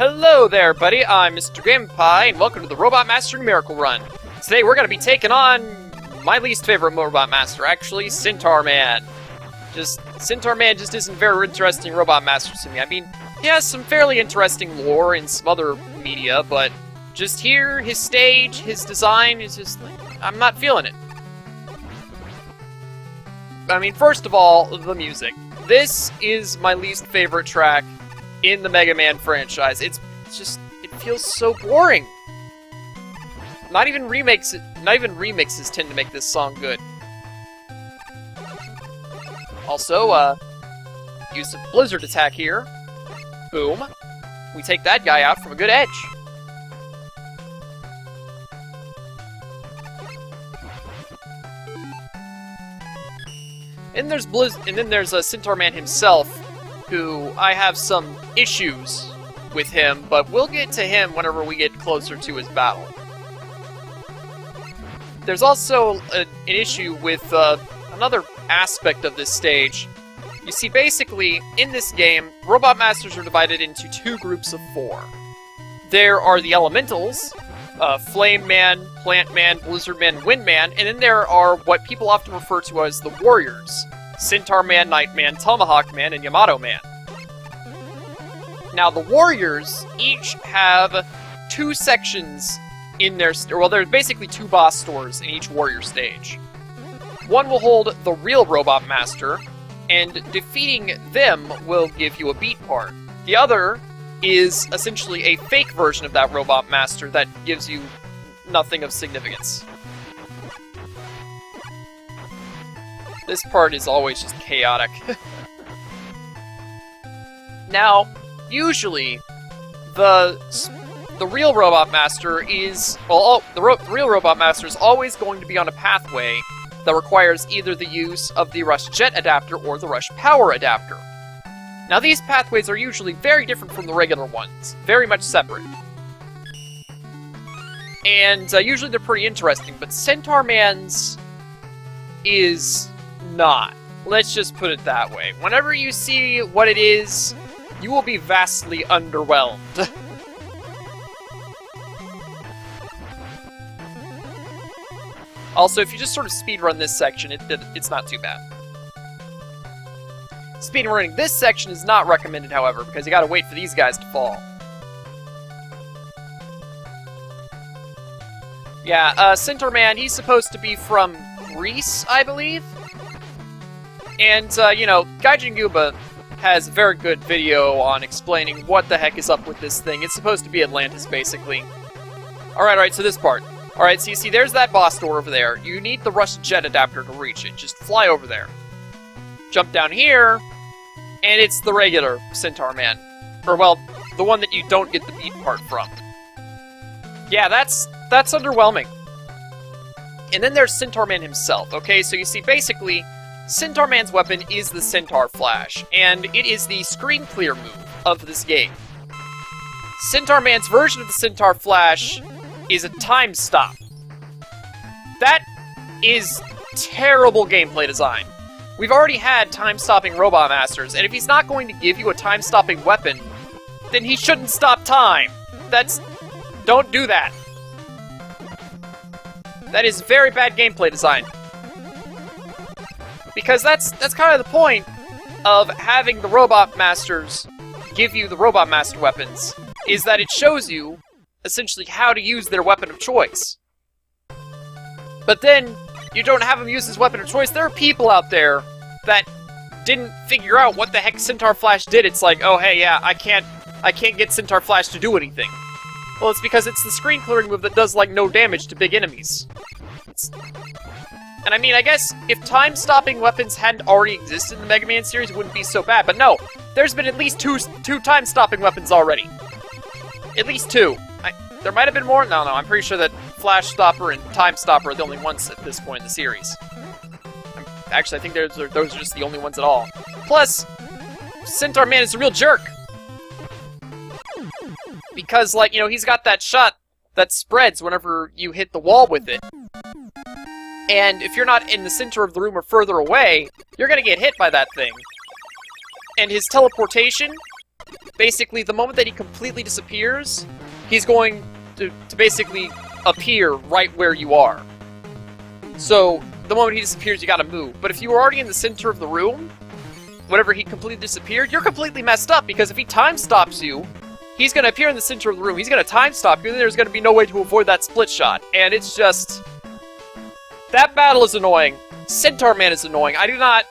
Hello there, buddy. I'm Mr. Gamepie, and welcome to the Robot Master Miracle Run. Today we're going to be taking on my least favorite Robot Master, actually, Centaur Man. Centaur Man just isn't very interesting Robot Master to me. I mean, he has some fairly interesting lore in some other media, but just here, his stage, his design is just like, I'm not feeling it. I mean, first of all, the music. This is my least favorite track in the Mega Man franchise. It feels so boring. Not even remixes tend to make this song good. Also, use a blizzard attack here. Boom. We take that guy out from a good edge. And then there's a Centaur Man himself, who I have some issues with him, but we'll get to him whenever we get closer to his battle. There's also an issue with another aspect of this stage. You see, basically, in this game, Robot Masters are divided into two groups of 4. There are the Elementals, Flame Man, Plant Man, Blizzard Man, Wind Man, and then there are what people often refer to as the Warriors. Centaur Man, Night Man, Tomahawk Man, and Yamato Man. Now, the Warriors each have 2 sections in their... Well, there's basically 2 boss stores in each Warrior stage. One will hold the real Robot Master, and defeating them will give you a beat part. The other is essentially a fake version of that Robot Master that gives you nothing of significance. This part is always just chaotic. Now, usually, the real Robot Master is... Well, the real Robot Master is always going to be on a pathway that requires either the use of the Rush Jet Adapter or the Rush Power Adapter. Now, these pathways are usually very different from the regular ones, very much separate. And usually they're pretty interesting, but Centaur Man's is not. Let's just put it that way. Whenever you see what it is, you will be vastly underwhelmed. Also, if you just sort of speedrun this section, it's not too bad. Speedrunning this section is not recommended, however, because you gotta wait for these guys to fall. Yeah, Centaur Man, he's supposed to be from Greece, I believe? And, you know, Gaijin Gooba has a very good video on explaining what the heck is up with this thing. It's supposed to be Atlantis, basically. Alright, so this part. Alright, so you see, there's that boss door over there. You need the Rush Jet Adapter to reach it. Just fly over there. Jump down here, and it's the regular Centaur Man. Or, well, the one that you don't get the beat part from. Yeah, that's underwhelming. And then there's Centaur Man himself. Okay, so you see, basically, Centaur Man's weapon is the Centaur Flash, and it is the screen clear move of this game. Centaur Man's version of the Centaur Flash is a time stop. That is terrible gameplay design. We've already had time-stopping Robot Masters, and if he's not going to give you a time-stopping weapon, then he shouldn't stop time. Don't do that. That is very bad gameplay design. Because that's kind of the point of having the Robot Masters give you the Robot Master weapons, is that it shows you, essentially, how to use their weapon of choice. But then, you don't have him use his weapon of choice. There are people out there that didn't figure out what the heck Centaur Flash did. It's like, oh hey, yeah, I can't get Centaur Flash to do anything. Well, it's because it's the screen clearing move that does, like, no damage to big enemies. And I mean, I guess if time-stopping weapons hadn't already existed in the Mega Man series, it wouldn't be so bad. But no, there's been at least two time-stopping weapons already. At least 2. There might have been more? No, I'm pretty sure that Flash Stopper and Time Stopper are the only ones at this point in the series. Actually, I think those are just the only ones at all. Plus, Centaur Man is a real jerk. Because, like, you know, he's got that shot that spreads whenever you hit the wall with it. And if you're not in the center of the room or further away, you're gonna get hit by that thing. And his teleportation basically, the moment that he completely disappears, he's going to basically appear right where you are. So, the moment he disappears, you gotta move. But if you were already in the center of the room, whenever he completely disappeared, you're completely messed up, because if he time stops you, he's gonna appear in the center of the room, he's gonna time stop you, and there's gonna be no way to avoid that split shot. And it's just... that battle is annoying. Centaur Man is annoying. I do not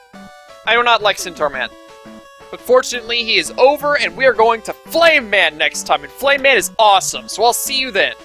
like Centaur Man. But fortunately, he is over, and we are going to Flame Man next time, and Flame Man is awesome, so I'll see you then.